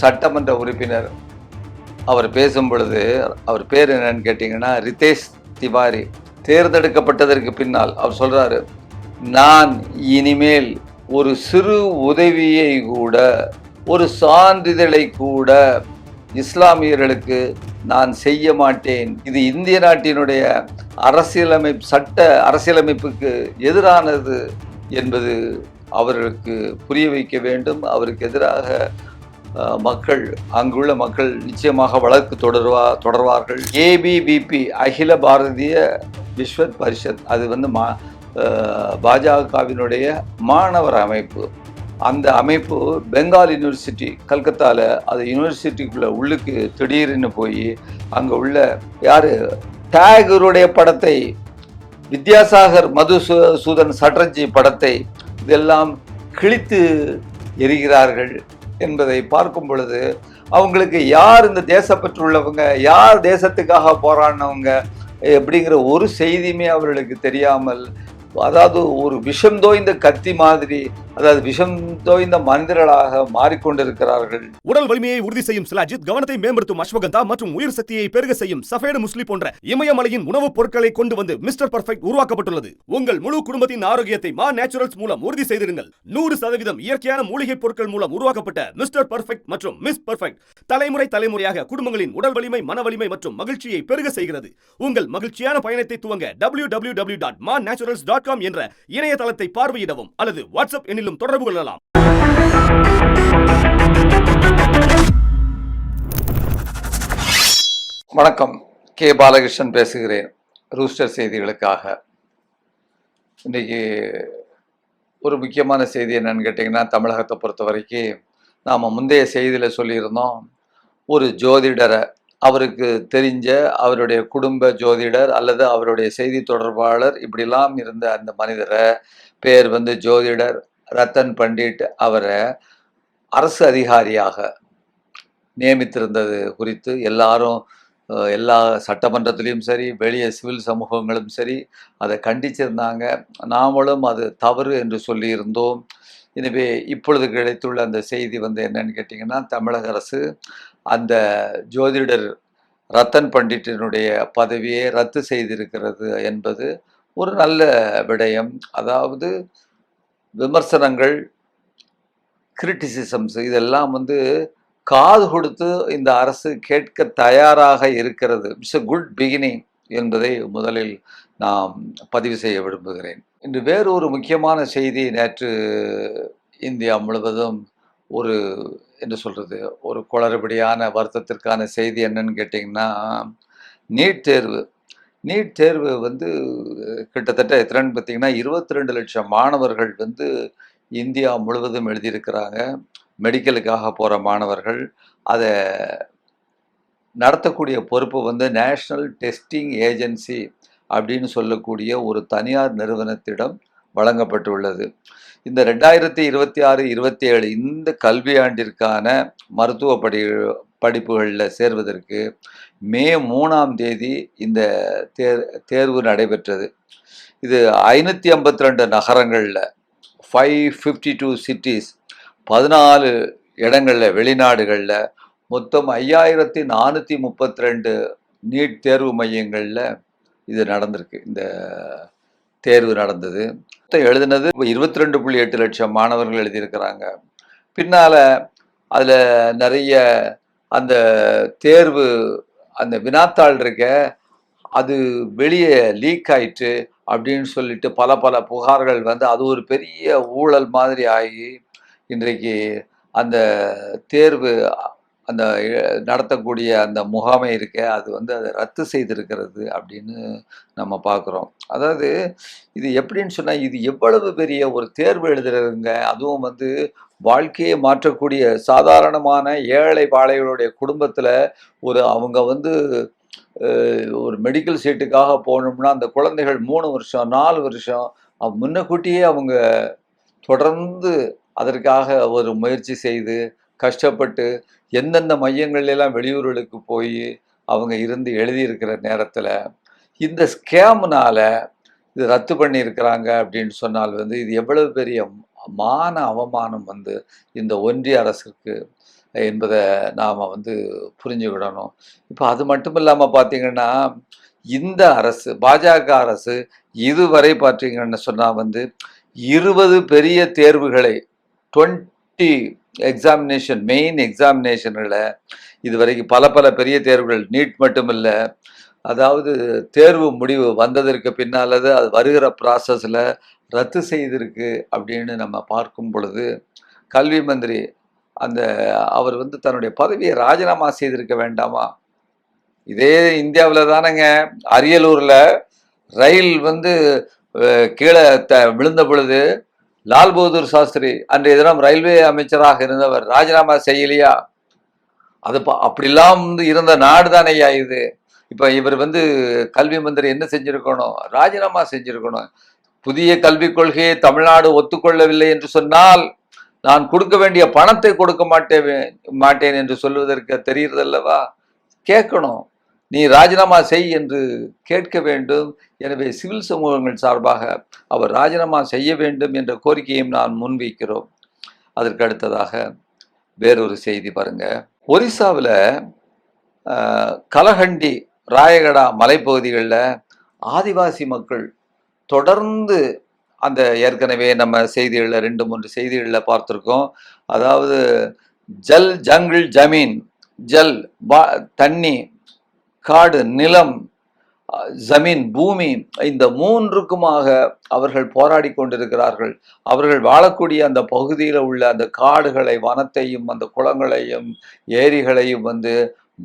சட்டமன்ற உறுப்பினர். அவர் பேசும் பொழுது அவர் பேர் என்னன்னு கேட்டீங்கன்னா ரிதேஷ் திவாரி. தேர்ந்தெடுக்கப்பட்டதற்கு பின்னால் அவர் சொல்றாரு, நான் இனிமேல் ஒரு சிறு உதவியை கூட, ஒரு சான்றிதழை கூட இஸ்லாமியர்களுக்கு நான் செய்ய மாட்டேன். இது இந்திய நாட்டினுடைய சட்ட அரசியலமைப்புக்கு எதிரானது என்பது அவர்களுக்கு புரிய வைக்க வேண்டும். அவருக்கு எதிராக மக்கள், அங்குள்ள மக்கள் நிச்சயமாக வழக்கு தொடர்வார்கள். ஏபிவிபி, அகில பாரதிய விஸ்வத் பரிஷத், அது வந்து பாஜகவினுடைய மாணவர் அமைப்பு. அந்த அமைப்பு பெங்கால் யூனிவர்சிட்டி கல்கத்தாவில், அது யூனிவர்சிட்டிக்குள்ள உள்ளுக்கு திடீர்னு போய் அங்கே உள்ள டேகருடைய படத்தை, வித்யாசாகர் மதுசூதன் சட்டர்ஜி படத்தை இதெல்லாம் கிழித்து எரிகிறார்கள் என்பதை பார்க்கும் பொழுது அவங்களுக்கு யார் இந்த தேசப்பற்றுள்ளவங்க, யார் தேசத்துக்காக போராடினவங்க அப்படிங்கிற ஒரு செய்தியுமே அவர்களுக்கு தெரியாமல், அதாவது ஒரு விஷம் தோய்ந்த கத்தி மாதிரி, அதாவது விஷம் தோய்ந்த மனிதர்களாக மாறிக்கொண்டிருக்கிறார்கள். உடல் வலிமையை உறுதி செய்யும் சிலாஜித், கவனத்தை மேம்படுத்தும் அஸ்வகந்தா மற்றும் உயிர் சக்தியை பெருக செய்யும் சஃபேடு முஸ்லி போன்ற இமயமலையின் உணவுப் பொருட்களை கொண்டு வந்து மிஸ்டர் பர்ஃபெக்ட் உருவாக்கப்பட்டுள்ளது. உங்கள் முழு குடும்பத்தின் ஆரோக்கியத்தை மா நேச்சுரல்ஸ் மூலம் உறுதி செய்திருங்கள். 100% இயற்கையான மூலிகை பொருட்கள் மூலம் உருவாக்கப்பட்ட மிஸ்டர் பர்ஃபெக்ட் மற்றும் மிஸ் பர்ஃபெக்ட் தலைமுறையாக குடும்பங்களின் உடல் வலிமை, மன வலிமை மற்றும் மகிழ்ச்சியை பெருக செய்கிறது. உங்கள் மகிழ்ச்சியான பயணத்தை துவங்க www.mannaturals.com என்ற இணையதளத்தை பார்வையிடவும் அல்லது வாட்ஸ்அப் எண்ணிலும் தொடர்பு கொள்ளலாம். வணக்கம், கே பாலகிருஷ்ணன் பேசுகிறேன் ரூஸ்டர் செய்திகளுக்காக. இன்றைக்கி ஒரு முக்கியமான செய்தி என்னன்னு கேட்டிங்கன்னா, தமிழகத்தை பொறுத்த வரைக்கும் நாம் முந்தைய செய்தியில் சொல்லியிருந்தோம், ஒரு ஜோதிடரை, அவருக்கு தெரிஞ்ச அவருடைய குடும்ப ஜோதிடர் அல்லது அவருடைய செய்தி தொடர்பாளர் இப்படிலாம் இருந்த அந்த மனிதரை, பேர் வந்து ஜோதிடர் ரத்தன் பண்டிட், அவரை அரசு அதிகாரியாக நியமித்திருந்தது குறித்து எல்லா சட்டமன்றத்திலையும் சரி, வெளியே சிவில் சமூகங்களும் சரி அதை கண்டிச்சிருந்தாங்க. நாமளும் அது தவறு என்று சொல்லியிருந்தோம். எனவே இப்பொழுது கிடைத்துள்ள அந்த செய்தி வந்து என்னன்னு கேட்டிங்கன்னா, தமிழக அரசு அந்த ஜோதிடர் ரத்தன் பண்டிட்டினுடைய பதவியை ரத்து செய்திருக்கிறது என்பது ஒரு நல்ல விடயம். அதாவது விமர்சனங்கள், கிரிட்டிசிசம்ஸ் இதெல்லாம் வந்து காது கொடுத்து இந்த அரசு கேட்க தயாராக இருக்கிறது. இட்ஸ் எ குட் பிகினிங் என்பதை முதலில் நாம் பதிவு செய்ய விரும்புகிறேன். இன்று வேறொரு முக்கியமான செய்தி, நேற்று இந்தியா முழுவதும் ஒரு ஒரு குளறுபடியான வருத்தத்திற்கான செய்தி என்னன்னு கேட்டிங்கன்னா, நீட் தேர்வு வந்து கிட்டத்தட்ட எத்தனைன்னு பார்த்தீங்கன்னா 22 லட்சம் மாணவர்கள் வந்து இந்தியா முழுவதும் எழுதியிருக்கிறாங்க. மெடிக்கலுக்காக போகிற மாணவர்கள். அதை நடத்தக்கூடிய பொறுப்பு வந்து நேஷ்னல் டெஸ்டிங் ஏஜென்சி அப்படின்னு சொல்லக்கூடிய ஒரு தனியார் நிறுவனத்திடம் வழங்கப்பட்டுள்ளது. இந்த 2026-27 இந்த கல்வியாண்டிற்கான மருத்துவ படிப்புகளில் சேர்வதற்கு மே 3ஆம் தேதி இந்த தேர்வு நடைபெற்றது. இது 552 நகரங்களில் 552 சிட்டிஸ், 14 இடங்களில், வெளிநாடுகளில் மொத்தம் 5432 நீட் தேர்வு மையங்களில் இது நடந்திருக்கு. இந்த தேர்வு நடந்தது. எழுதினது 22.8 லட்சம் மாணவர்கள் எழுதியிருக்கிறாங்க. பின்னால் அதில் நிறைய அந்த தேர்வு, அந்த வினாத்தாள் இருக்க, அது வெளியே லீக் ஆயிட்டு அப்படின்னு சொல்லிட்டு பல புகார்கள் வந்து அது ஒரு பெரிய ஊழல் மாதிரி ஆகி இன்றைக்கு அந்த தேர்வு அந்த நடத்தக்கூடிய அந்த முகாமை இருக்க, அது வந்து அதை ரத்து செய்திருக்கிறது அப்படின்னு நம்ம பார்க்குறோம். அதாவது இது எப்படின்னு சொன்னால், இது எவ்வளவு பெரிய ஒரு தேர்வு எழுதுறதுங்க. அதுவும் வந்து வாழ்க்கையை மாற்றக்கூடிய சாதாரணமான ஏழை பாழைகளுடைய குடும்பத்தில் அவங்க வந்து ஒரு மெடிக்கல் சீட்டுக்காக போகணும்னா அந்த குழந்தைகள் 3 வருஷம் 4 வருஷம் முன்னக்கூட்டியே அவங்க தொடர்ந்து அதற்காக ஒரு முயற்சி செய்து கஷ்டப்பட்டு எந்தெந்த மையங்கள்லாம் வெளியூர்களுக்கு போய் அவங்க இருந்து எழுதியிருக்கிற நேரத்தில் இந்த ஸ்கேம்னால இது ரத்து பண்ணியிருக்கிறாங்க அப்படின்னு சொன்னால் வந்து இது எவ்வளவு பெரிய மான அவமானம் வந்து இந்த ஒன்றிய அரசுக்கு என்பதை நாம் புரிஞ்சுக்கிடணும். இப்போ அது மட்டும் இல்லாமல் பார்த்தீங்கன்னா, இந்த அரசு பாஜக அரசு இதுவரை பார்த்தீங்கன்னு சொன்னால் 20 பெரிய தேர்வுகளை 20 எக்ஸாமினேஷன் மெயின் எக்ஸாமினேஷன்களை இதுவரைக்கும் பல பல பெரிய தேர்வுகள் நீட் மட்டும் இல்லை, அதாவது தேர்வு முடிவு வந்ததற்கு பின்னால் அது வருகிற ப்ராசஸில் ரத்து செய்திருக்கு அப்படின்னு நம்ம பார்க்கும் பொழுது, கல்வி மந்திரி அவர் தன்னுடைய பதவியை ராஜினாமா செய்திருக்க வேண்டாமா? இதே இந்தியாவில் தானேங்க அரியலூரில் ரயில் கீழே விழுந்த பொழுது லால் பகதூர் சாஸ்திரி அன்றைய தினம் ரயில்வே அமைச்சராக இருந்தவர் ராஜினாமா செய்யலையா? அது அப்படிலாம் இருந்த நாடு தானேயா இது. இப்போ இவர் கல்வி மந்திரி என்ன செஞ்சிருக்கணும்? ராஜினாமா செஞ்சிருக்கணும். புதிய கல்விக் கொள்கையை தமிழ்நாடு ஒத்துக்கொள்ளவில்லை என்று சொன்னால் நான் கொடுக்க வேண்டிய பணத்தை கொடுக்க மாட்டேன் என்று சொல்வதற்கு தெரிகிறதல்லவா? கேட்கணும், நீ ராஜினாமா செய் என்று கேட்க வேண்டும். எனவே சிவில் சமூகங்கள் சார்பாக அவர் ராஜினாமா செய்ய வேண்டும் என்ற கோரிக்கையும் நான் முன்வைக்கிறோம். அதற்கு அடுத்ததாக வேறொரு செய்தி பாருங்க. ஒரிசாவில் கலஹண்டி ராயகடா மலைப்பகுதிகளில் ஆதிவாசி மக்கள் தொடர்ந்து ஏற்கனவே நம்ம செய்திகளில் 2-3 செய்திகளில் பார்த்துருக்கோம். அதாவது ஜல் ஜங்கிள் ஜமீன், ஜல் தண்ணி, காடு நிலம், ஜமீன் பூமி, இந்த 3க்குமாக அவர்கள் போராடி கொண்டிருக்கிறார்கள். அவர்கள் வாழக்கூடிய அந்த பகுதியில் உள்ள அந்த காடுகளை, வனத்தையும், அந்த குளங்களையும், ஏரிகளையும்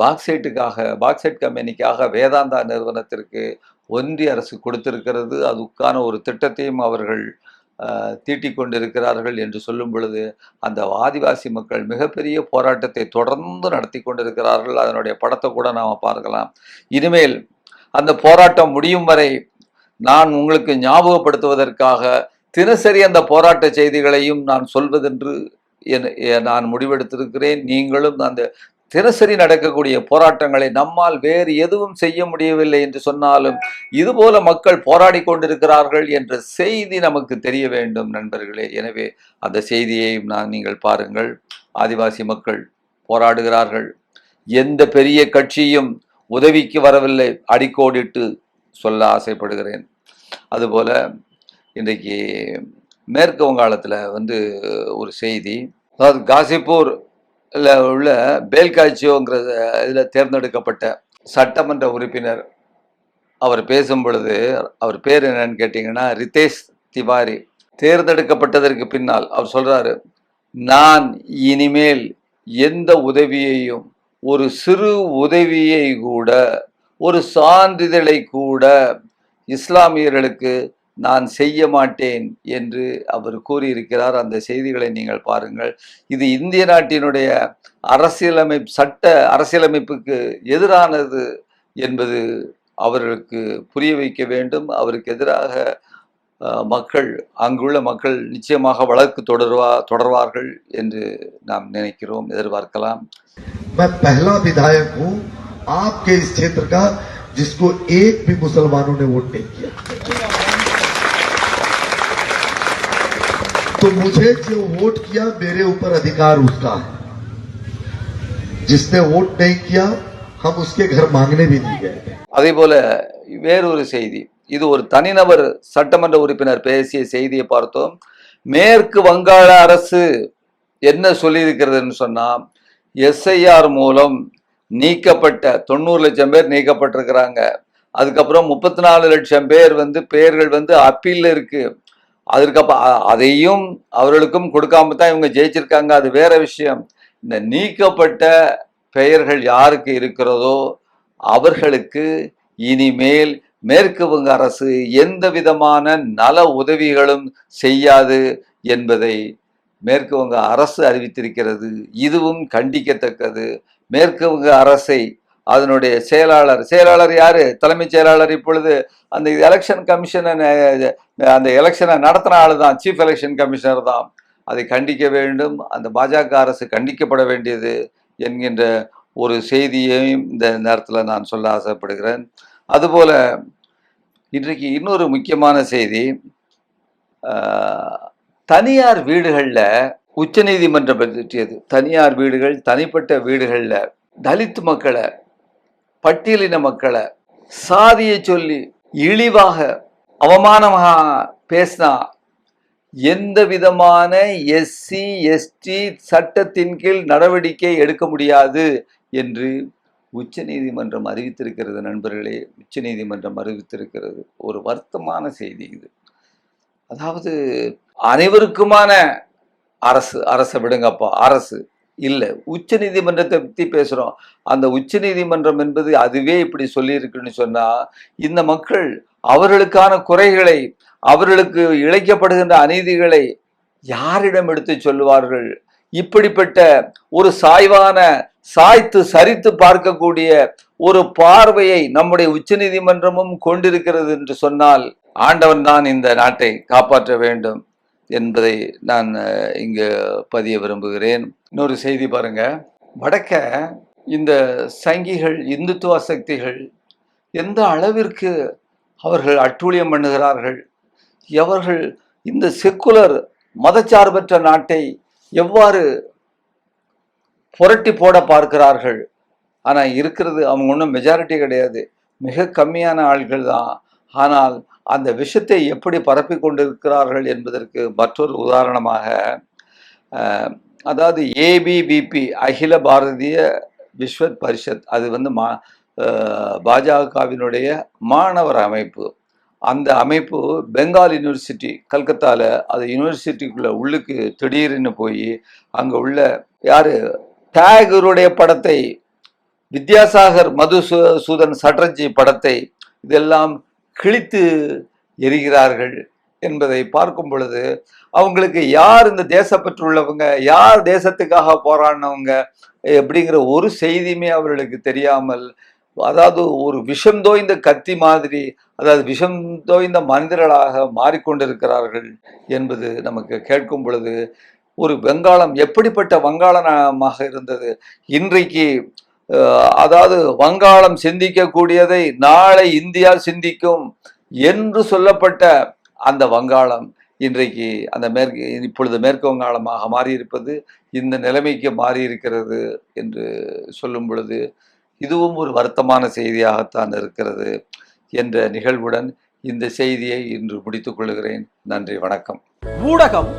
பாக்சைட் கம்பெனிக்காக வேதாந்தா நிறுவனத்திற்கு ஒன்றிய அரசு கொடுத்திருக்கிறது. அதுக்கான ஒரு திட்டத்தையும் அவர்கள் தீட்டிக் கொண்டிருக்கிறார்கள் என்று சொல்லும் பொழுது, அந்த ஆதிவாசி மக்கள் மிகப்பெரிய போராட்டத்தை தொடர்ந்து நடத்தி கொண்டிருக்கிறார்கள். அதனுடைய படத்தை கூட நாம் பார்க்கலாம். இனிமேல் அந்த போராட்டம் முடியும் வரை நான் உங்களுக்கு ஞாபகப்படுத்துவதற்காக தினசரி அந்த போராட்ட செய்திகளையும் நான் சொல்வதென்று நான் முடிவெடுத்திருக்கிறேன். நீங்களும் அந்த தினசரி நடக்கக்கூடிய போராட்டங்களை நம்மால் வேறு எதுவும் செய்ய முடியவில்லை என்று சொன்னாலும் இதுபோல மக்கள் போராடி கொண்டிருக்கிறார்கள் என்ற செய்தி நமக்கு தெரிய வேண்டும் நண்பர்களே. எனவே அந்த செய்தியையும் நீங்கள் பாருங்கள். ஆதிவாசி மக்கள் போராடுகிறார்கள். எந்த பெரிய கட்சியும் உதவிக்கு வரவில்லை, அடிக்கோடிட்டு சொல்ல ஆசைப்படுகிறேன். அதுபோல இன்றைக்கு மேற்கு வங்காளத்தில் ஒரு செய்தி, அதாவது காசிப்பூர் உள்ள பேல்காச்சியோங்கிற இதில் தேர்ந்தெடுக்கப்பட்ட சட்டமன்ற உறுப்பினர் அவர் பேசும் பொழுது, அவர் பேர் என்னன்னு கேட்டிங்கன்னா ரிதேஷ் திவாரி. தேர்ந்தெடுக்கப்பட்டதற்கு பின்னால் அவர் சொல்கிறாரு, நான் இனிமேல் எந்த உதவியையும், ஒரு சிறு உதவியை கூட, ஒரு சான்றிதழை கூட இஸ்லாமியர்களுக்கு நான் செய்ய மாட்டேன் என்று அவர் கூறியிருக்கிறார். அந்த செய்திகளை நீங்கள் பாருங்கள். இது இந்திய நாட்டினுடைய சட்ட அரசியலமைப்புக்கு எதிரானது என்பது அவர்களுக்கு புரிய வைக்க வேண்டும். அவருக்கு எதிராக அங்குள்ள மக்கள் நிச்சயமாக வழக்கு தொடர்வார்கள் என்று நாம் நினைக்கிறோம், எதிர்பார்க்கலாம். मैं पहला विधायक हूं आपके इस क्षेत्र का जिसको एक भी मुसलमानों ने वोट नहीं किया। तो मुझे जो वोट किया मेरे ऊपर अधिकार उसका है, जिसने वोट नहीं किया हम उसके घर मांगने भी नहीं गए। அதே போல வேறொரு செய்தி, இது ஒரு தனிநபர் சட்டமன்ற உறுப்பினர் பேசிய செய்தியை பார்த்தோம். மேற்கு வங்காள அரசு என்ன சொல்லியிருக்கிறதுன்னு சொன்னா, எஸ்ஐஆர் மூலம் நீக்கப்பட்ட 90 லட்சம் பேர் நீக்கப்பட்டிருக்கிறாங்க. அதுக்கப்புறம் 34 லட்சம் பேர் பெயர்கள் அப்பீல்ல இருக்கு. அதுக்கப்புறம் அதையும் அவர்களுக்கும் கொடுக்காம தான் இவங்க ஜெயிச்சிருக்காங்க. அது வேற விஷயம். இந்த நீக்கப்பட்ட பெயர்கள் யாருக்கு இருக்கிறதோ அவர்களுக்கு இனிமேல் மேற்கு வங்க அரசு எந்த விதமான நல உதவிகளும் செய்யாது என்பதை மேற்கு வங்க அரசு அறிவித்திருக்கிறது. இதுவும் கண்டிக்கத்தக்கது. மேற்கு வங்க அரசை அதனுடைய செயலாளர் யாரு? தலைமைச் செயலாளர் இப்பொழுது அந்த எலெக்ஷன் கமிஷனை அந்த எலெக்ஷனை நடத்தின ஆளு தான், சீஃப் எலெக்ஷன் கமிஷனர் தான். அதை கண்டிக்க வேண்டும். அந்த பாஜக அரசு கண்டிக்கப்பட வேண்டியது என்கின்ற ஒரு செய்தியையும் இந்த நேரத்தில் நான் சொல்ல ஆசைப்படுகிறேன். அதுபோல இன்றைக்கு இன்னொரு முக்கியமான செய்தி, தனியார் வீடுகளில் உச்சநீதிமன்றம் பற்றியது. தனியார் வீடுகள், தனிப்பட்ட வீடுகள்ல தலித் மக்களை, பட்டியலின மக்களை சாதியை சொல்லி இழிவாக அவமானமாக பேசினா எந்த விதமான எஸ்சி எஸ்டி சட்டத்தின் கீழ் நடவடிக்கை எடுக்க முடியாது என்று உச்சநீதிமன்றம் அறிவித்திருக்கிறது. நண்பர்களே, உச்சநீதிமன்றம் அறிவித்திருக்கிறது. ஒரு வருத்தமான செய்தி இது. அதாவது அனைவருக்குமான அரசை விடுங்கப்பா, அரசு இல்லை, உச்ச நீதிமன்றத்தை பற்றி பேசுகிறோம். அந்த உச்ச நீதிமன்றம் என்பது அதுவே இப்படி சொல்லியிருக்குன்னு சொன்னால், இந்த மக்கள் அவர்களுக்கான குறைகளை, அவர்களுக்கு இழைக்கப்படுகின்ற அநீதிகளை யாரிடம் எடுத்து சொல்லுவார்கள்? இப்படிப்பட்ட ஒரு சாய்த்து சரித்து பார்க்கக்கூடிய ஒரு பார்வையை நம்முடைய உச்ச நீதிமன்றமும் கொண்டிருக்கிறது என்று சொன்னால், ஆண்டவன் தான் இந்த நாட்டை காப்பாற்ற வேண்டும் என்பதை நான் இங்கு பதிய விரும்புகிறேன். இன்னொரு செய்தி பாருங்க. வடக்க இந்த சங்கிகள், இந்துத்துவ சக்திகள் எந்த அளவிற்கு அவர்கள் அட்டூழியம் பண்ணுகிறார்கள், அவர்கள் இந்த செக்குலர் மதச்சார்பற்ற நாட்டை எவ்வாறு புரட்டி போட பார்க்கிறார்கள். ஆனால் இருக்கிறது அவங்க ஒன்றும் மெஜாரிட்டி கிடையாது, மிக கம்மியான ஆள்கள் தான். ஆனால் அந்த விஷத்தை எப்படி பரப்பி கொண்டிருக்கிறார்கள் என்பதற்கு மற்றொரு உதாரணமாக, அதாவது ஏபிவிபி, அகில பாரதிய விஸ்வத் பரிஷத், அது பாஜகவினுடைய மாணவர் அமைப்பு. அந்த அமைப்பு பெங்கால் யூனிவர்சிட்டி, கல்கத்தாவில், அது யூனிவர்சிட்டிக்குள்ள உள்ளுக்கு திடீர்னு போய் அங்கே உள்ள டேகருடைய படத்தை, வித்யாசாகர் மதுசூதன் சட்டர்ஜி படத்தை இதெல்லாம் கிழித்து எரிகிறார்கள் என்பதை பார்க்கும் பொழுது அவங்களுக்கு யார் இந்த தேசப்பற்றுள்ளவங்க, யார் தேசத்துக்காக போராடினவங்க அப்படிங்கிற ஒரு செய்தியுமே அவர்களுக்கு தெரியாமல், அதாவது ஒரு விஷம் தோய்ந்த கத்தி மாதிரி, அதாவது விஷம் தோய்ந்த மனிதர்களாக மாறிக்கொண்டிருக்கிறார்கள் என்பது நமக்கு கேட்கும் பொழுது, ஒரு வங்காளம் எப்படிப்பட்ட வங்காளமாக இருந்தது, இன்றைக்கு அதாவது வங்காளம் சிந்திக்கக்கூடியதை நாளை இந்தியா சிந்திக்கும் என்று சொல்லப்பட்ட அந்த வங்காளம் இன்றைக்கு இப்பொழுது மேற்கு வங்காளமாக மாறியிருப்பது, இந்த நிலைமைக்கு மாறியிருக்கிறது என்று சொல்லும் பொழுது இதுவும் ஒரு வருத்தமான செய்தியாகத்தான் இருக்கிறது என்ற நிகழ்வுடன் இந்த செய்தியை இன்று முடித்துக் கொள்கிறேன். நன்றி, வணக்கம். ஊடகம்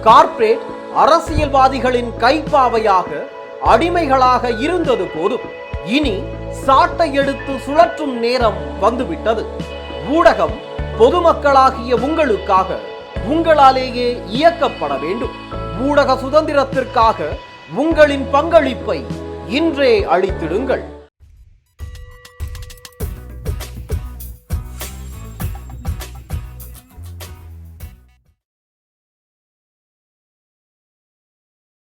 கார்ப்பரேட் அரசியல்வாதிகளின் கைப்பாவையாக, அடிமைகளாக இருந்தது போதும். இனி சாட்டை எடுத்து சுழற்றும் நேரம் வந்துவிட்டது. ஊடகம் பொதுமக்களாகிய உங்களுக்காக, உங்களாலேயே இயக்கப்பட வேண்டும். ஊடக சுதந்திரத்திற்காக உங்களின் பங்களிப்பை இன்றே அளித்திடுங்கள்.